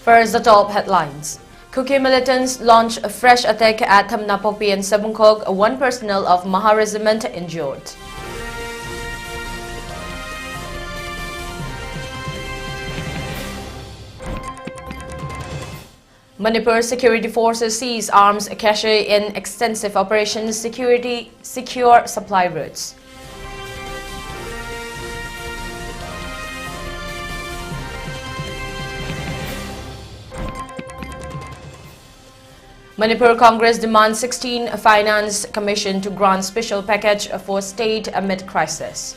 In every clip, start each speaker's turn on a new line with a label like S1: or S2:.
S1: First, the top headlines. Kuki militants launch a fresh attack at Thamnapokpi and Sabunkog, one personnel of Maha Regiment injured. Manipur security forces seize arms cache in extensive operations secure supply routes. Manipur Congress demands 16 Finance Commission to grant special package for state amid crisis.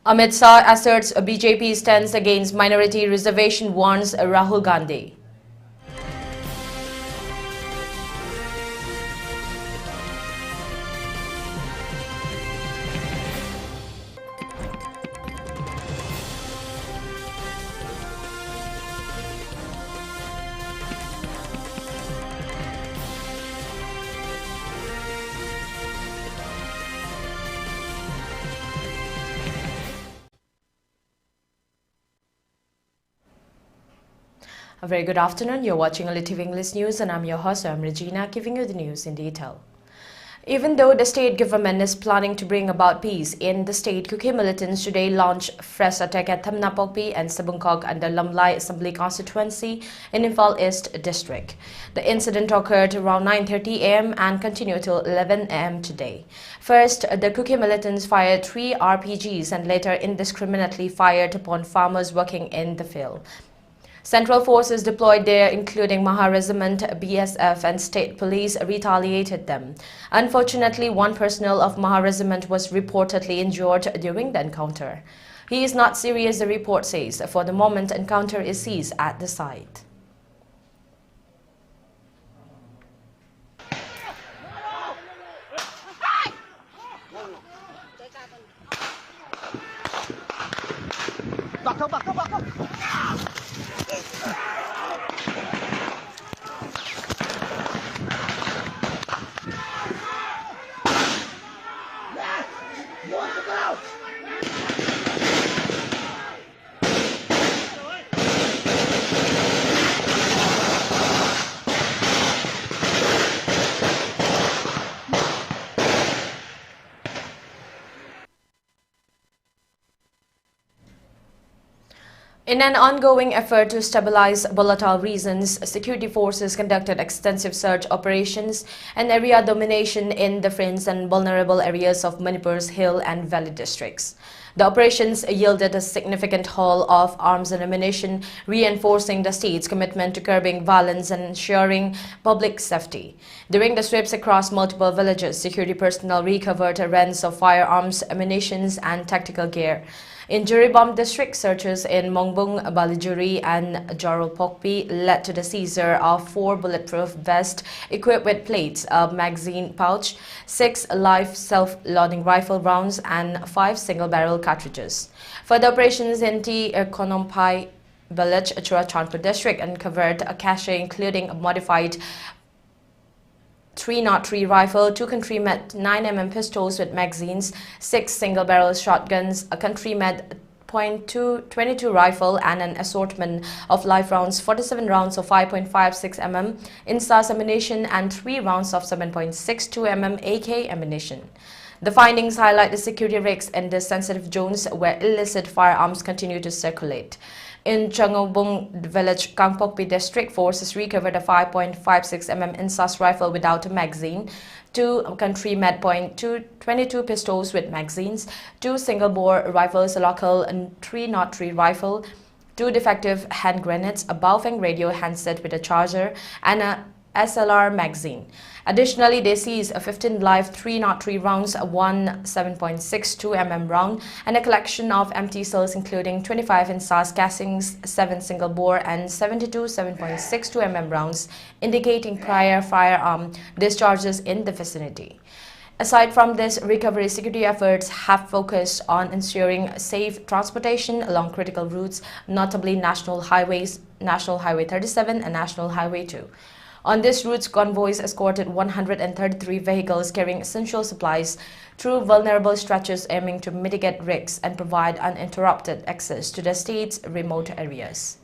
S1: Amit Shah asserts BJP stands against minority reservation, warns Rahul Gandhi. A very good afternoon. You're watching ELITETV English News and I'm your host, Ragina, giving you the news in detail. Even though the state government is planning to bring about peace in the state, Kuki militants today launched fresh attack at Thamnapokpi and Sabunkog under Lamlai Assembly constituency in Imphal East district. The incident occurred around 9:30 am and continued till 11 am today. First, the Kuki militants fired 3 RPGs and later indiscriminately fired upon farmers working in the field. Central forces deployed there, including Maha Regiment, BSF and state police, retaliated them. Unfortunately, one personnel of Maha Regiment was reportedly injured during the encounter. He is not serious, the report says. For the moment, encounter is ceased at the site. In an ongoing effort to stabilize volatile regions, security forces conducted extensive search operations and area domination in the fringe and vulnerable areas of Manipur's hill and valley districts. The operations yielded a significant haul of arms and ammunition, reinforcing the state's commitment to curbing violence and ensuring public safety. During the sweeps across multiple villages, security personnel recovered range of firearms, ammunition, and tactical gear. In Juribam district, searches in Mongbung, Balijuri and Jarolpokpi led to the seizure of 4 bulletproof vests equipped with plates, a magazine pouch, 6 live self-loading rifle rounds and 5 single-barrel cartridges. Further operations in T. Konompai village, Churachandpur district uncovered a cache including a modified 303 rifle, 2 country-made 9mm pistols with magazines, 6 single-barrel shotguns, a country-made .22 rifle and an assortment of live rounds, 47 rounds of 5.56 mm INSAS ammunition and 3 rounds of 7.62 mm AK ammunition. The findings highlight the security risks in the sensitive zones where illicit firearms continue to circulate. In Changobung village, Kangpokpi district, forces recovered a 5.56 mm INSAS rifle without a magazine, 2 country-made .22 pistols with magazines, 2 single-bore rifles, a local 303 rifle, 2 defective hand grenades, a Baofeng radio handset with a charger, and a SLR magazine. Additionally, they seized 15 live 303 rounds, 1 7.62 mm round, and a collection of empty cells including 25 INSAS casings, 7 single-bore and 72 7.62 mm rounds, indicating prior firearm discharges in the vicinity. Aside from this, recovery security efforts have focused on ensuring safe transportation along critical routes, notably national highways, National Highway 37 and National Highway 2. On this route, convoys escorted 133 vehicles carrying essential supplies through vulnerable stretches, aiming to mitigate risks and provide uninterrupted access to the state's remote areas.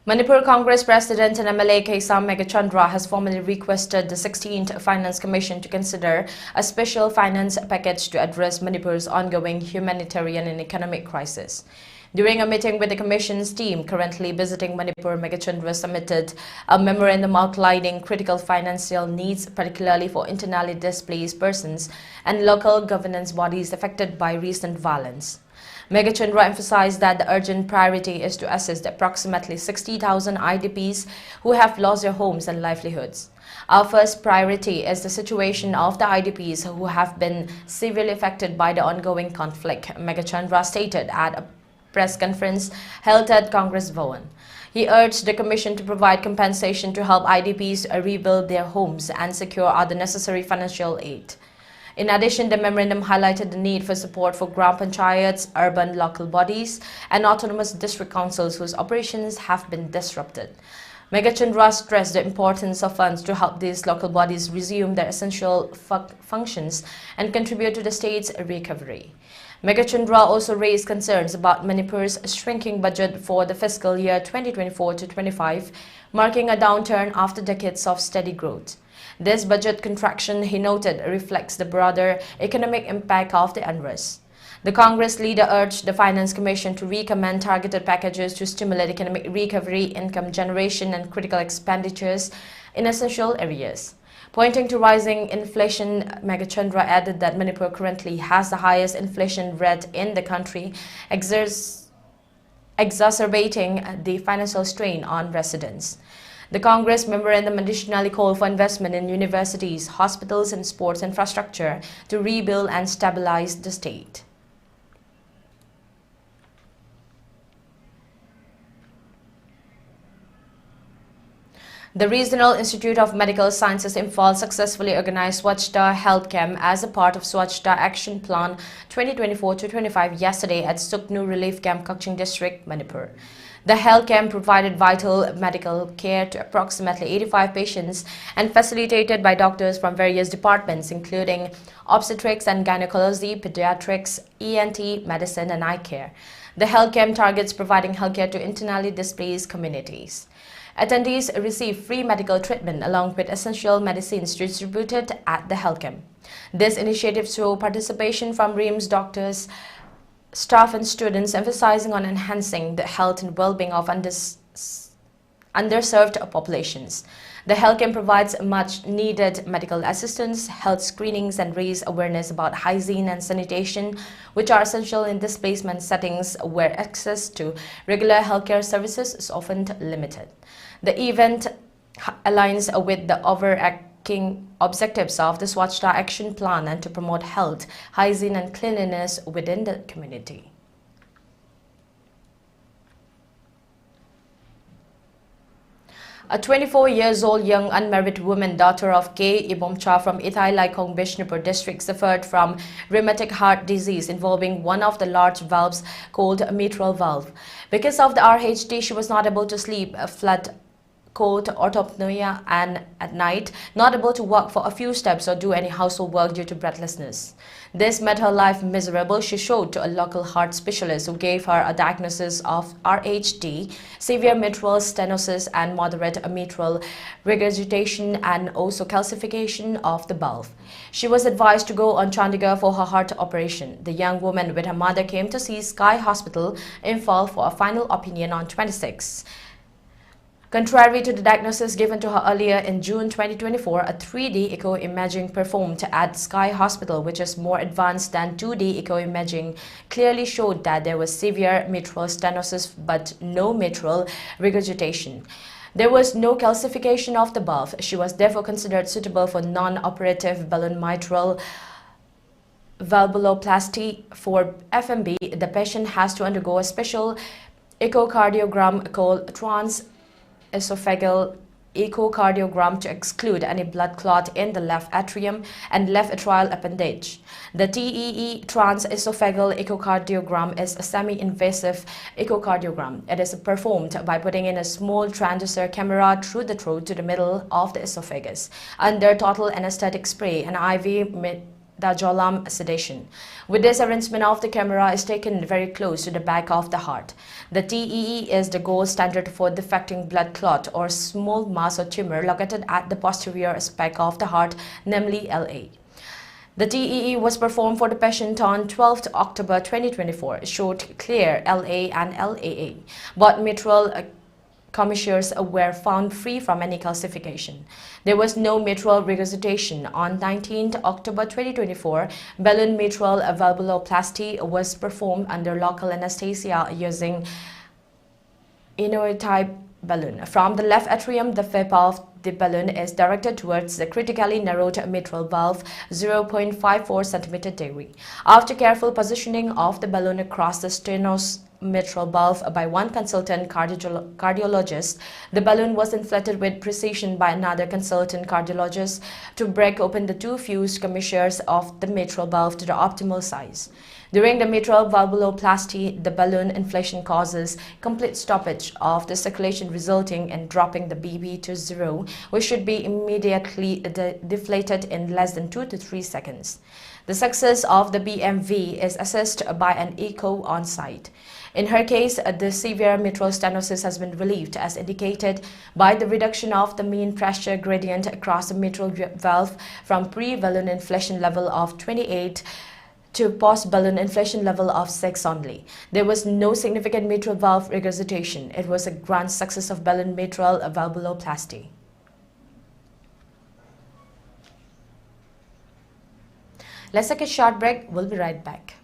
S1: Manipur Congress President and MLA Assam Megachandra has formally requested the 16th Finance Commission to consider a special finance package to address Manipur's ongoing humanitarian and economic crisis. During a meeting with the Commission's team currently visiting Manipur, Megachandra submitted a memorandum outlining critical financial needs, particularly for internally displaced persons and local governance bodies affected by recent violence. Megachandra emphasized that the urgent priority is to assist the approximately 60,000 IDPs who have lost their homes and livelihoods. Our first priority is the situation of the IDPs who have been severely affected by the ongoing conflict, Megachandra stated at a press conference held at Congress Bhavan. He urged the Commission to provide compensation to help IDPs rebuild their homes and secure other necessary financial aid. In addition, the memorandum highlighted the need for support for Gram Panchayats, urban local bodies, and autonomous district councils whose operations have been disrupted. Megachandra stressed the importance of funds to help these local bodies resume their essential functions and contribute to the state's recovery. Megachandra also raised concerns about Manipur's shrinking budget for the fiscal year 2024-25, marking a downturn after decades of steady growth. This budget contraction, he noted, reflects the broader economic impact of the unrest. The Congress leader urged the Finance Commission to recommend targeted packages to stimulate economic recovery, income generation, and critical expenditures in essential areas. Pointing to rising inflation, Megachandra added that Manipur currently has the highest inflation rate in the country, exacerbating the financial strain on residents. The Congress memorandum additionally called for investment in universities, hospitals, and sports infrastructure to rebuild and stabilize the state. The Regional Institute of Medical Sciences Imphal successfully organized Swachhta Health Camp as a part of Swachhta Action Plan 2024-25 yesterday at Suknu Relief Camp, Kaching District, Manipur. The health camp provided vital medical care to approximately 85 patients and facilitated by doctors from various departments including obstetrics and gynecology, pediatrics, ENT, medicine and eye care. The health camp targets providing healthcare to internally displaced communities. Attendees receive free medical treatment along with essential medicines distributed at the health camp. This initiative saw participation from RIMS doctors, staff and students, emphasizing on enhancing the health and well-being of underserved populations. The health camp provides much-needed medical assistance, health screenings, and raise awareness about hygiene and sanitation, which are essential in displacement settings where access to regular healthcare services is often limited. The event aligns with the overarching objectives of the Swachhta Action Plan and to promote health, hygiene, and cleanliness within the community. A 24-year-old young unmarried woman, daughter of K. Ibomcha from Ithai Laikong, Bishnupur district, suffered from rheumatic heart disease involving one of the large valves called mitral valve. Because of the RHD, she was not able to sleep, flood, cold, orthopnea, and at night, not able to walk for a few steps or do any household work due to breathlessness. This made her life miserable. She showed to a local heart specialist who gave her a diagnosis of RHD, severe mitral stenosis, and moderate mitral regurgitation and also calcification of the valve. She was advised to go on Chandigarh for her heart operation. The young woman with her mother came to see Sky Hospital in Imphal for a final opinion on 26. Contrary to the diagnosis given to her earlier in June 2024, a 3D echo imaging performed at Sky Hospital, which is more advanced than 2D echo imaging, clearly showed that there was severe mitral stenosis but no mitral regurgitation. There was no calcification of the valve. She was therefore considered suitable for non-operative balloon mitral valvuloplasty. For FMB, the patient has to undergo a special echocardiogram called transesophageal echocardiogram to exclude any blood clot in the left atrium and left atrial appendage. The TEE transesophageal echocardiogram is a semi-invasive echocardiogram. It is performed by putting in a small transducer camera through the throat to the middle of the esophagus under total anesthetic spray and IV midazolam sedation. With this, arrangement of the camera is taken very close to the back of the heart. The TEE is the gold standard for detecting blood clot or small mass or tumor located at the posterior aspect of the heart, namely LA. The TEE was performed for the patient on 12th October 2024. It showed clear LA and LAA, but mitral commissures were found free from any calcification. There was no mitral regurgitation. On 19th October 2024, balloon mitral valvuloplasty was performed under local anesthesia using ELITETV balloon. From the left atrium, the FIP of the balloon is directed towards the critically narrowed mitral valve 0.54 cm degree. After careful positioning of the balloon across the stenosis mitral valve by one consultant cardiologist, the balloon was inflated with precision by another consultant cardiologist to break open the two fused commissures of the mitral valve to the optimal size. During the mitral valvuloplasty, the balloon inflation causes complete stoppage of the circulation, resulting in dropping the BP to 0, which should be immediately deflated in less than 2 to 3 seconds. The success of the BMV is assessed by an echo on site. In her case, the severe mitral stenosis has been relieved as indicated by the reduction of the mean pressure gradient across the mitral valve from pre-balloon inflation level of 28 to post-balloon inflation level of 6 only. There was no significant mitral valve regurgitation. It was a grand success of balloon mitral valvuloplasty. Let's take a short break. We'll be right back.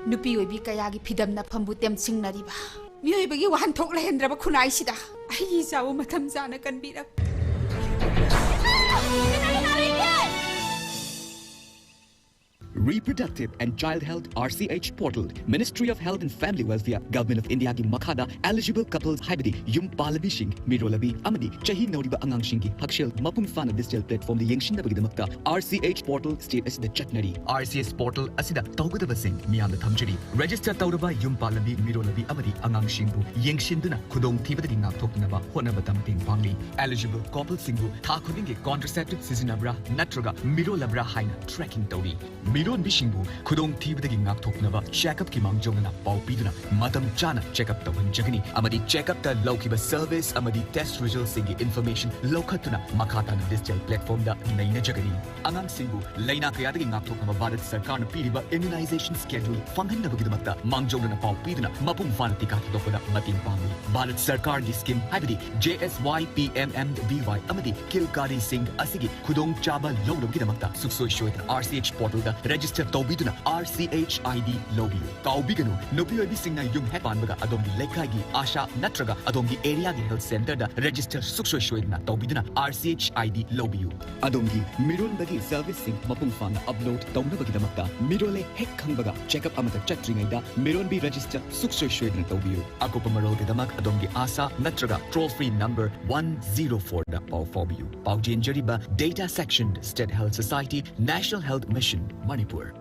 S2: Nupi
S3: oibi kaya gi phidam na phambu tem singnari ba mioi bagi wan thok la hendra ba khunai sida ai jawo matham jana kan birak
S4: Reproductive and Child Health RCH Portal, Ministry of Health and Family Welfare, Government of India ki Makhada, eligible couples haibadi yum palabishing, mirolabi amadi, chahi nauriba angangshingi, hakshel mapung fana digital platform the yengshin da bagidamaka, RCH Portal state as the chatnari. RCH Portal asida tawgadaba sing miyam da thamjari. Register tawraba yum palabi, mirolabi amadi angangshingu, yengshin duna khudong thibadagi ngakthoknaba honaba tamting pangli. Eligible couples singu thakudingi contraceptive sizinabra natraga mirolabra haina tracking tawri. Miron Bishingbu, Kudong Tibadagi Ngakthoknava, Checkup Kimang Jongana, Pau Piduna, Madam Chana, Checkup Tavan Jagani, Amadi Checkup the Laukiba service, Amadi test results singi information, Lokatuna, Makata digital platform da Naina Jagani. Anang Singu, Laina Kayadagi Ngakthoknava Bharat Sarkar Piriba immunization schedule, Fangan Nabagidamata, Mangjongana Pau Piduna, Mapum Fanatika Dokoda, Matin Pangi, Bharat Sarkar Diskim, Habidi, JSYPMMBY, Amadi, Kilkari Singh, Asigi, Kudong Chaba, Lodo Gidamata, Sukso Shoit, RCH Portal. Register Tobiduna RCHID Lobby. Kaubiganu, Nupi Singna Yung Hepanbaga Adongi Lekagi, Asha Natraga, Adongi Area Health Center, Register Suksho Shoidna Tobiduna RCHID Lobby. Adongi Mirol Bagi Servicing Mapungfan Upload Tonabagidamata, Mirole Hek Kambaga, Checkup Amata Chatringaida, Miron be Register Suksho Shoidna Tobio. Akopamaro Damak Adongi Asa Natraga, toll free number 104 da Pau Phobio. Pau Jinjariba, Data Section, State Health Society, National Health Mission. Manipur.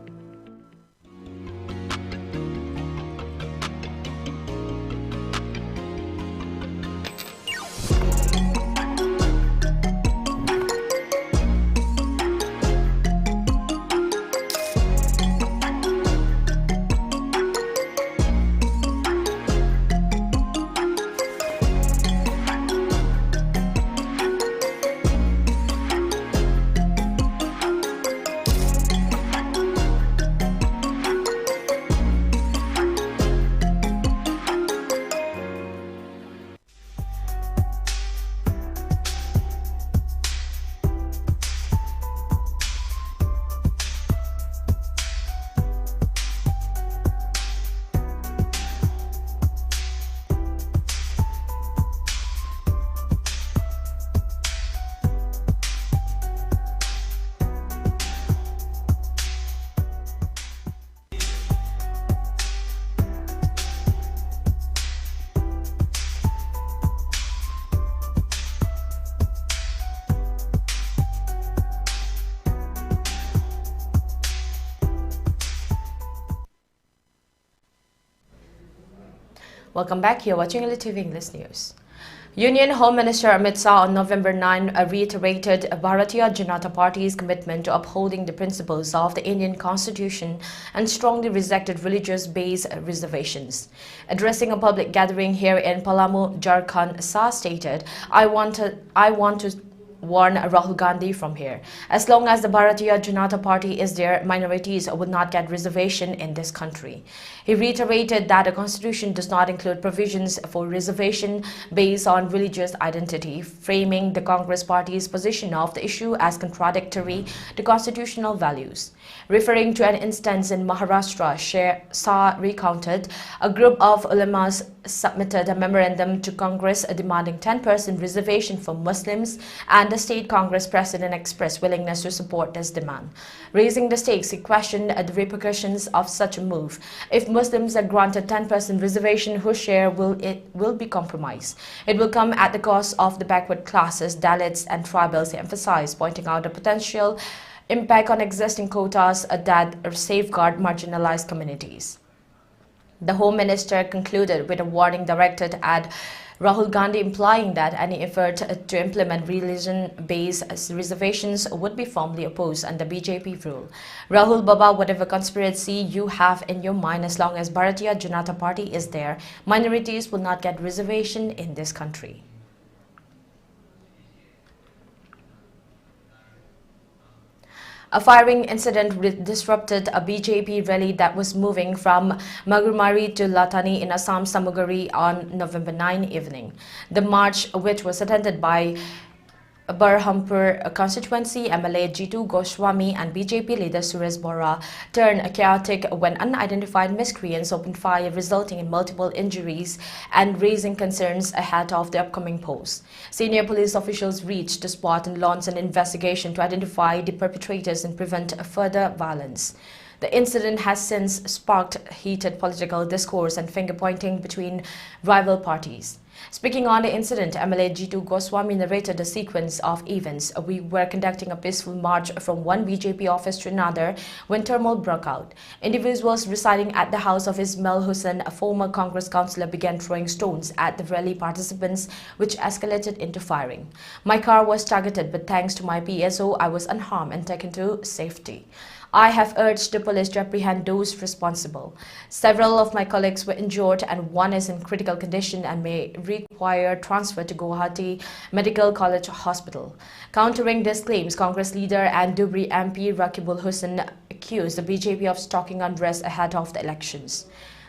S1: Welcome back. You're watching ELITETV English News. Union Home Minister Amit Shah on November 9 reiterated Bharatiya Janata Party's commitment to upholding the principles of the Indian Constitution and strongly rejected religious-based reservations. Addressing a public gathering here in Palamu, Jharkhand, Shah stated, I want to warn Rahul Gandhi from here. As long as the Bharatiya Janata Party is there, minorities would not get reservation in this country. He reiterated that the constitution does not include provisions for reservation based on religious identity, framing the Congress party's position of the issue as contradictory to constitutional values. Referring to an instance in Maharashtra, Shah recounted a group of ulamas submitted a memorandum to Congress demanding 10% reservation for Muslims, and the state Congress president expressed willingness to support this demand. Raising the stakes, he questioned the repercussions of such a move. If Muslims are granted 10% reservation, whose share will be compromised? It will come at the cost of the backward classes, Dalits and tribals, he emphasized, pointing out the potential impact on existing quotas that safeguard marginalized communities. The Home Minister concluded with a warning directed at Rahul Gandhi, implying that any effort to implement religion-based reservations would be firmly opposed under BJP rule. Rahul Baba, whatever conspiracy you have in your mind, as long as Bharatiya Janata Party is there, minorities will not get reservation in this country. A firing incident disrupted a BJP rally that was moving from Magurmari to Latani in Assam Samugari on November 9 evening. The march, which was attended by Berhampur constituency MLA Jitu Goswami and BJP leader Suresh Bora, turned chaotic when unidentified miscreants opened fire, resulting in multiple injuries and raising concerns ahead of the upcoming polls. Senior police officials reached the spot and launched an investigation to identify the perpetrators and prevent further violence. The incident has since sparked heated political discourse and finger-pointing between rival parties. Speaking on the incident, MLA Jitu Goswami narrated the sequence of events. We were conducting a peaceful march from one BJP office to another when turmoil broke out. Individuals residing at the house of Ismail Hussain, a former Congress councillor, began throwing stones at the rally participants, which escalated into firing. My car was targeted, but thanks to my PSO, I was unharmed and taken to safety. I have urged the police to apprehend those responsible. Several of my colleagues were injured and one is in critical condition and may require transfer to Guwahati Medical College Hospital. Countering these claims, Congress leader and Dhubri MP Rakibul Hussain accused the BJP of stoking unrest ahead of the elections.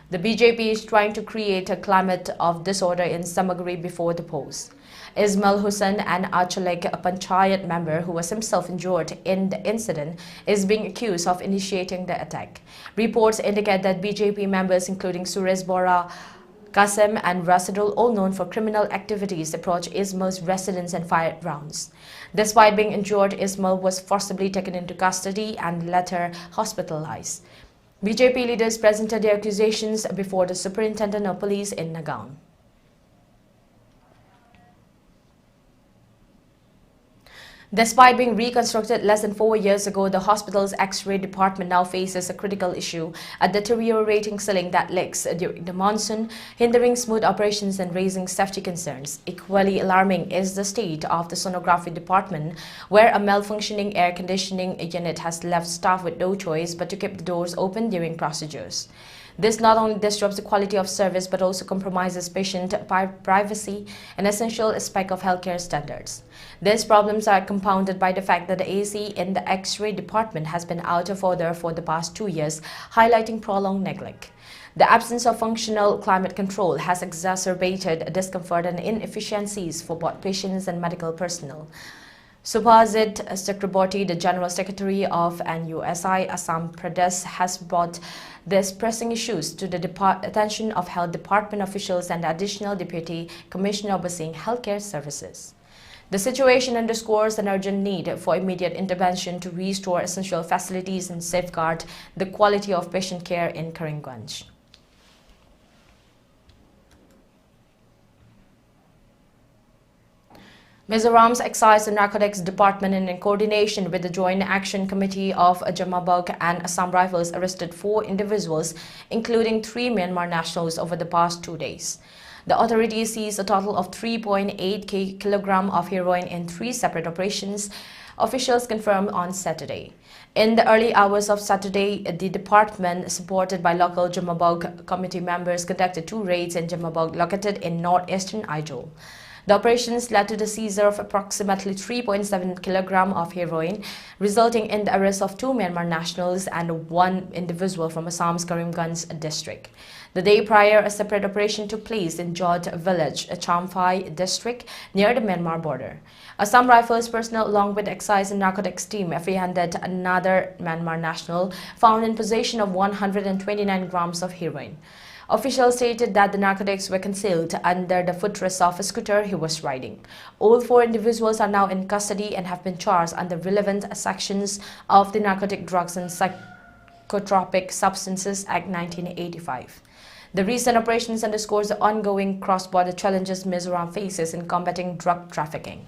S1: The BJP is trying to create a climate of disorder in Samagri before the polls. Ismail Hussain, an Achalek Panchayat member who was himself injured in the incident, is being accused of initiating the attack. Reports indicate that BJP members, including Suresh Bora, Kasem and Rasidul, all known for criminal activities, approached Ismail's residence and fired rounds. Despite being injured, Ismail was forcibly taken into custody and later hospitalized. BJP leaders presented their accusations before the Superintendent of Police in Nagaon. Despite being reconstructed less than 4 years ago, the hospital's X-ray department now faces a critical issue, a deteriorating ceiling that leaks during the monsoon, hindering smooth operations and raising safety concerns. Equally alarming is the state of the sonography department, where a malfunctioning air conditioning unit has left staff with no choice but to keep the doors open during procedures. This not only disrupts the quality of service but also compromises patient privacy, an essential aspect of healthcare standards. These problems are compounded by the fact that the AC in the X-ray department has been out of order for the past 2 years, highlighting prolonged neglect. The absence of functional climate control has exacerbated discomfort and inefficiencies for both patients and medical personnel. Subhasit Chakraborty, the General Secretary of NUSI Assam Pradesh, has brought these pressing issues to the attention of Health Department officials and the Additional Deputy Commissioner overseeing healthcare services. The situation underscores an urgent need for immediate intervention to restore essential facilities and safeguard the quality of patient care in Karimganj. Mizoram's Excise and Narcotics Department, in coordination with the Joint Action Committee of Jamabug and Assam Rifles, arrested 4 individuals, including 3 Myanmar nationals, over the past 2 days. The authorities seized a total of 3.8 kilograms of heroin in 3 separate operations, officials confirmed on Saturday. In the early hours of Saturday, the department, supported by local Jamabug committee members, conducted 2 raids in Jamabug located in northeastern Aizol. The operations led to the seizure of approximately 3.7 kilograms of heroin, resulting in the arrest of 2 Myanmar nationals and 1 individual from Assam's Karimganj district. The day prior, a separate operation took place in Jod village, Champhai district, near the Myanmar border. Assam Rifles personnel, along with Excise and Narcotics team, apprehended another Myanmar national found in possession of 129 grams of heroin. Officials stated that the narcotics were concealed under the footrest of a scooter he was riding. All 4 individuals are now in custody and have been charged under relevant sections of the Narcotic Drugs and Psychotropic Substances Act 1985. The recent operations underscores the ongoing cross-border challenges Mizoram faces in combating drug trafficking.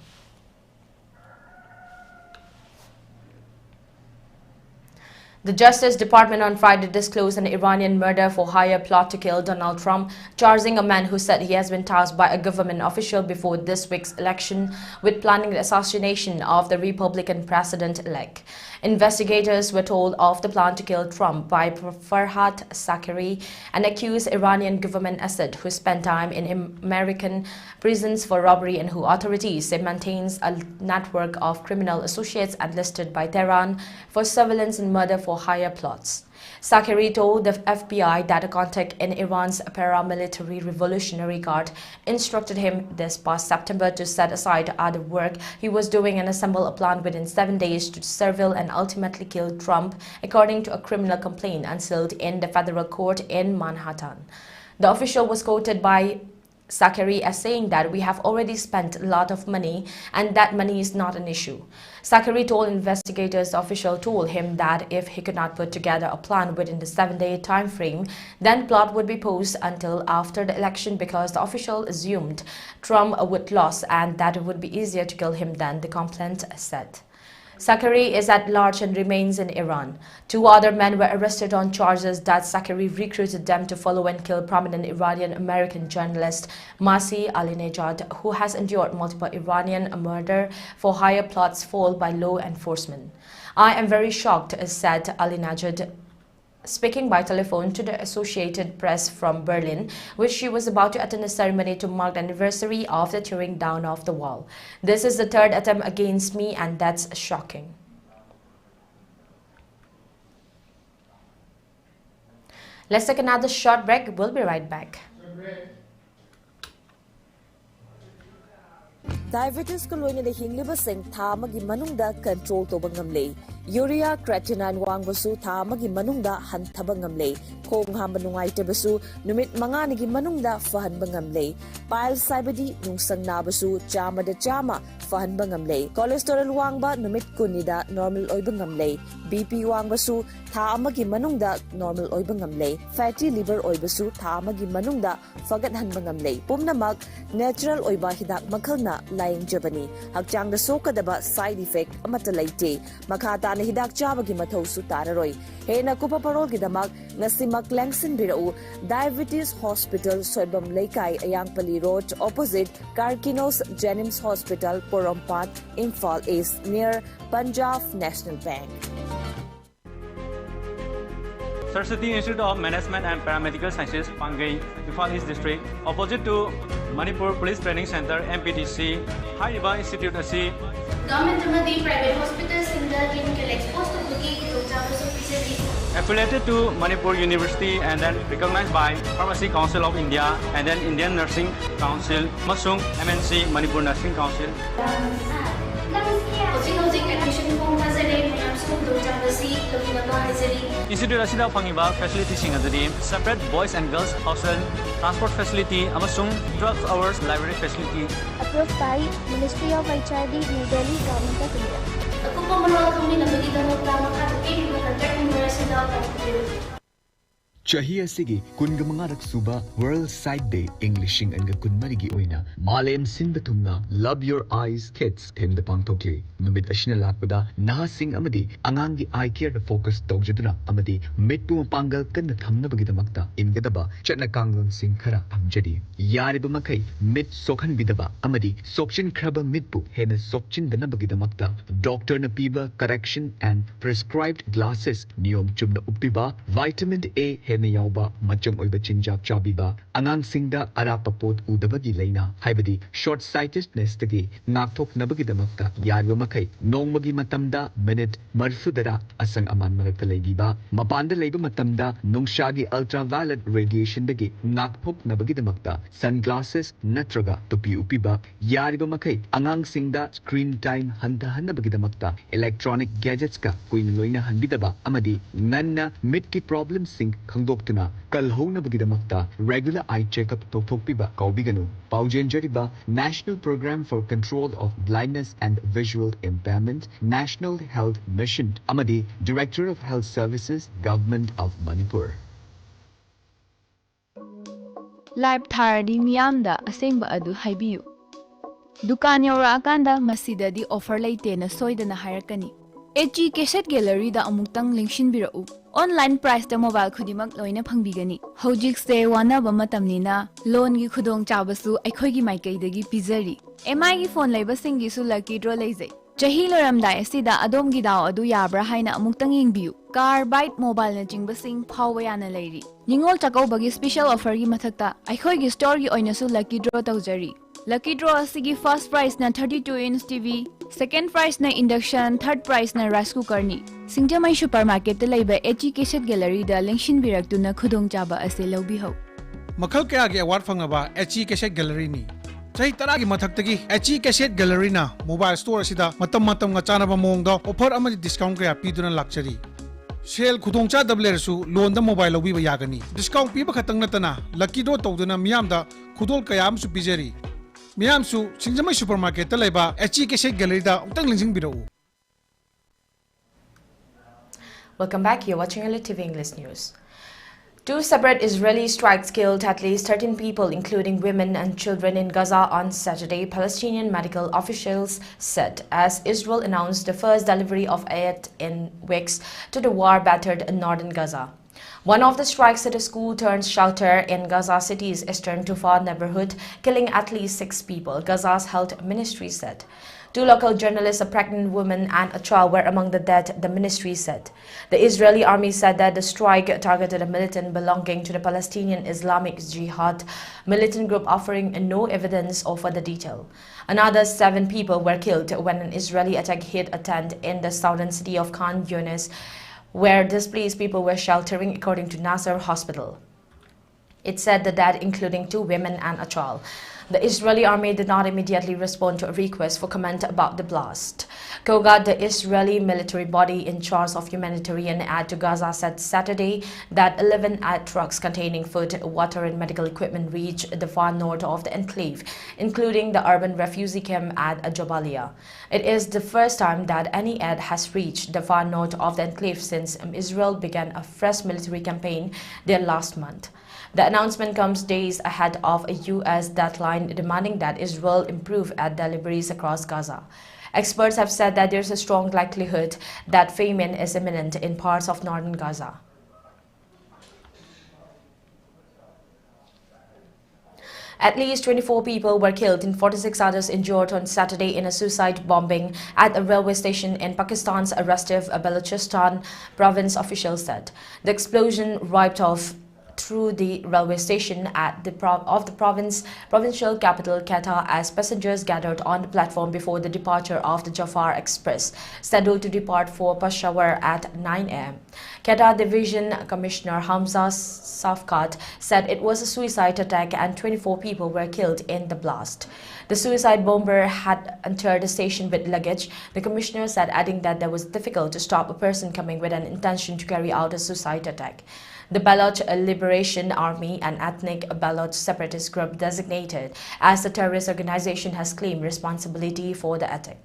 S1: The Justice Department on Friday disclosed an Iranian murder-for-hire plot to kill Donald Trump, charging a man who said he has been tasked by a government official before this week's election with planning the assassination of the Republican president-elect. Investigators were told of the plan to kill Trump by Farhad Zakeri, an accused Iranian government asset who spent time in American prisons for robbery and who authorities say maintains a network of criminal associates enlisted by Tehran for surveillance and murder-for-hire plots. Zakeri told the FBI that a contact in Iran's paramilitary Revolutionary Guard instructed him this past September to set aside other work he was doing and assemble a plan within 7 days to surveil and ultimately kill Trump, according to a criminal complaint unsealed in the federal court in Manhattan. The official was quoted by Zakeri as saying that we have already spent a lot of money and that money is not an issue. Zakeri told investigators the official told him that if he could not put together a plan within the 7-day time frame, then plot would be paused until after the election because the official assumed Trump would lose and that it would be easier to kill him than the complaint said. Zakeri is at large and remains in Iran. 2 other men were arrested on charges that Zakeri recruited them to follow and kill prominent Iranian-American journalist Masih Alinejad, who has endured multiple Iranian murder-for-hire plots foiled by law enforcement. I am very shocked, said Alinejad, speaking by telephone to the Associated Press from Berlin, which she was about to attend a ceremony to mark the anniversary of the tearing down of the wall. This is the 3rd attempt against me and that's shocking. Let's take another short break. We'll be right back.
S2: Diabetes ko loy na hinglibaseng thamagi manungda control to bangamle. Urea creatinine wangbasu thamagi manungda hanthaba ngamle. Khong hamba nungai tebasu numit manganigi manungda fahan bangamle. Pile saibadi nungsang nabasu chama da chama fahan bangamle. Cholesterol wangba numit kunida normal oy bangamle. BP wangbasu thamagi manungda normal oy bangamle. Fatty liver oy basu thamagi manungda fagat han bangamle. Pumnamak natural oy ba hidak makhalna laying jabani. Hakjang da sokadaba side effect amata laite. Makata na hidak chabagi mathaw su tararoy. Hena kupa parol gidamak ngasimak langsin birau Diabetes Hospital Soibam Laikai Ayangpali Road opposite Karkinos Jenims Hospital Porompat Imphal East near Punjab National Bank.
S5: Saraswati Institute of Management and Paramedical Sciences, Pangai, Imphal East District, opposite to Manipur Police Training Center, MPTC, High River Institute AC.
S6: Government private hospitals in the clinical exposed to cooking
S5: affiliated to Manipur University and then recognized by Pharmacy Council of India and then Indian Nursing Council, Masung MNC Manipur Nursing Council. Institute asida fangiba facility sing adadi separate boys and girls hostel, transport facility, amasung 12 hours library facility.
S7: Approved by Ministry of HRD, New Delhi, Government of India.
S4: Chahi asigi kunga mangarak suba World Sight Day English and kunmarigi oina Malem Sinbatumna Love Your Eyes Kids theme the pangtokli numit ashina lakpada nahasing amadi angangi eye care focus tawjaduna amadi mitpu pangal kanna thamnabagidamagta ingadaba chatna kangang sing khara thamjadi yariba makai mit sokhan bidaba amadi sokchin kraba mitpu hena sokchin danabagidamagta doctor na piba correction and prescribed glasses niyom chumna uppiba vitamin A hena yauba machang oiba chinjak chabiba angang singda arapa pot udabagi leina haibadi short sightedness tagi nakthok nabagi damakta yarwa makai nongmagi matamda minute marsudara asang aman marakta leibiba mapanda leiba matamda nungshagi ultraviolet radiation dagi nakthok nabagi damakta sunglasses natraga tupi upiba yariba makai angang singda screen time hanta hanabagi damakta electronic gadgets ka kuin loina hanbidaba amadi nanna midki problem sing khangdoktuna kalhona bagidamakta regular eye checkup tokpiba kaubiganu paujenjariba National Program for Control of Blindness and Visual Impairment National Health Mission amadi Director of Health Services Government of Manipur
S8: Live thardi miyamda asengba adu haibiyu dukan yora akanda masidadi offer leitena soidana hairakani HG Cassette Gallery da amuktang linkshin birau online price da mobile khudimak loina phangbigani hojik se wana ba matamnina loan gi khudong chabasu aikhoi gi maikai dagi pizari MI gi phone leiba singi su lucky draw leizai chahi loramdai asida adom gi daw adu yabra haina amuktang yingbiu car bike mobile na jingba sing phawa yana leiri ningol chakau bagi special offer gi mathakta aikhoi gi store gi oina su lucky draw tawjari Lucky draw asigi first prize na 32-inch TV, second prize na induction, third prize na rice cooker ni. Singjamai supermarket ta laiba HG Cassette Gallery da lengshin biraktuna khudong chaba ase lawbi ho.
S9: Makhal kaya gi award fangaba HG Cassette Gallery ni. Chahi taragi mathaktagi HG Cassette Gallery na mobile store sida matam nga chanaba mongda offer amadi discount kaya piduna lakchari. Sale khudong cha double su loan da mobile lawbi ba yagani. Discount piba khatang natana lucky draw tawduna miyamda khudol kaya am su pijari. Miyamsu Singjamai supermarket ta laiba HG Cassette Gallery da utang lingsing birau.
S1: Welcome back. You're watching ELITETV English News. Two separate Israeli strikes killed at least 13 people, including women and children, in Gaza on Saturday, Palestinian medical officials said, as Israel announced the first delivery of aid in weeks to the war-battered northern Gaza. One of the strikes at a school-turned-shelter in Gaza City's eastern Tufan neighborhood, killing at least 6 people, Gaza's health ministry said. 2 local journalists, a pregnant woman and a child, were among the dead, the ministry said. The Israeli army said that the strike targeted a militant belonging to the Palestinian Islamic Jihad militant group, offering no evidence or further detail. Another 7 people were killed when an Israeli attack hit a tent in the southern city of Khan Yunis, where displaced people were sheltering, according to Nasser Hospital. It said the dead, including 2 women and a child. The Israeli army did not immediately respond to a request for comment about the blast. Kogat, the Israeli military body in charge of humanitarian aid to Gaza, said Saturday that 11 aid trucks containing food, water and medical equipment reached the far north of the enclave, including the urban refugee camp at Jabalia. It is the first time that any aid has reached the far north of the enclave since Israel began a fresh military campaign there last month. The announcement comes days ahead of a U.S. deadline demanding that Israel improve aid deliveries across Gaza. Experts have said that there's a strong likelihood that famine is imminent in parts of northern Gaza. At least 24 people were killed and 46 others injured on Saturday in a suicide bombing at a railway station in Pakistan's restive Balochistan province, officials said. The explosion wiped off through the railway station at the provincial capital Quetta as passengers gathered on the platform before the departure of the Jafar Express, scheduled to depart for Peshawar at 9 a.m. Quetta Division Commissioner Hamza Safkat said it was a suicide attack and 24 people were killed in the blast. The suicide bomber had entered the station with luggage, the commissioner said, adding that it was difficult to stop a person coming with an intention to carry out a suicide attack. The Baloch Liberation Army, an ethnic Baloch separatist group designated as the terrorist organization, has claimed responsibility for the attack.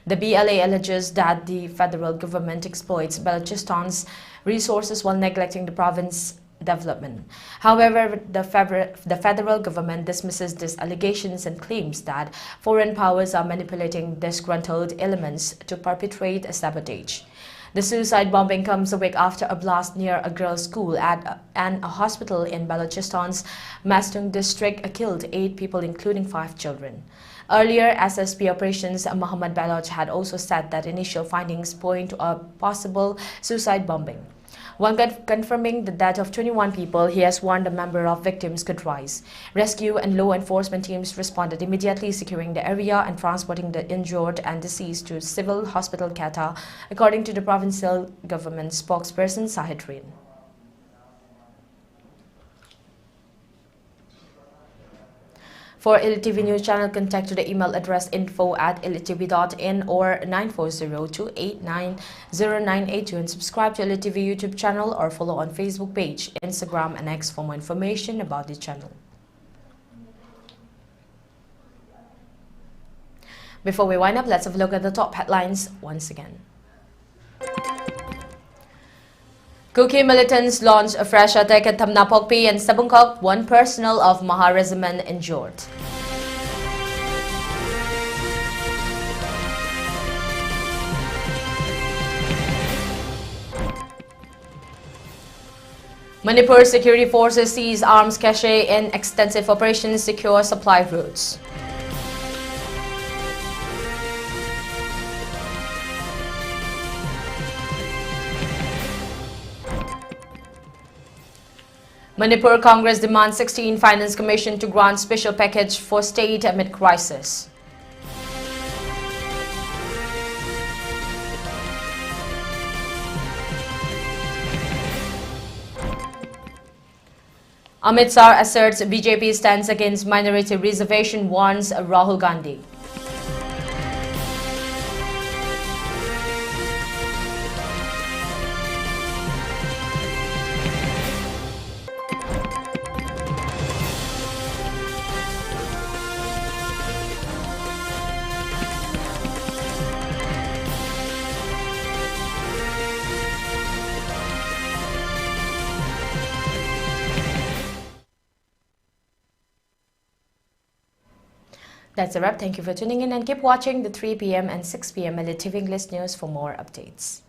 S1: The BLA alleges that the federal government exploits Balochistan's resources while neglecting the province's development. However, the federal government dismisses these allegations and claims that foreign powers are manipulating disgruntled elements to perpetrate a sabotage. The suicide bombing comes a week after a blast near a girls' school and a hospital in Balochistan's Mastung district killed 8 people, including 5 children. Earlier, SSP operations Mohammad Baloch had also said that initial findings point to a possible suicide bombing. One confirming the death of 21 people, he has warned the number of victims could rise. Rescue and law enforcement teams responded immediately, securing the area and transporting the injured and deceased to Civil Hospital Quetta, according to the provincial government spokesperson Sahid Rain. For ELITETV News Channel, contact to the email address info@elitetv.in or 940-289-0982 and subscribe to ELITETV YouTube channel or follow on Facebook page, Instagram and X for more information about the channel. Before we wind up, let's have a look at the top headlines once again. Kuki militants launched a fresh attack at Thamnapokpi and Sabungkok, 1 personnel of Maha Regiment injured. Manipur security forces seize arms cache in extensive operations, secure supply routes. Manipur Congress demands 16 Finance Commission to grant special package for state amid crisis. Amit Shah asserts BJP stands against minority reservation, warns Rahul Gandhi. That's a wrap. Thank you for tuning in and keep watching the 3 p.m. and 6 p.m. ELITETV English News for more updates.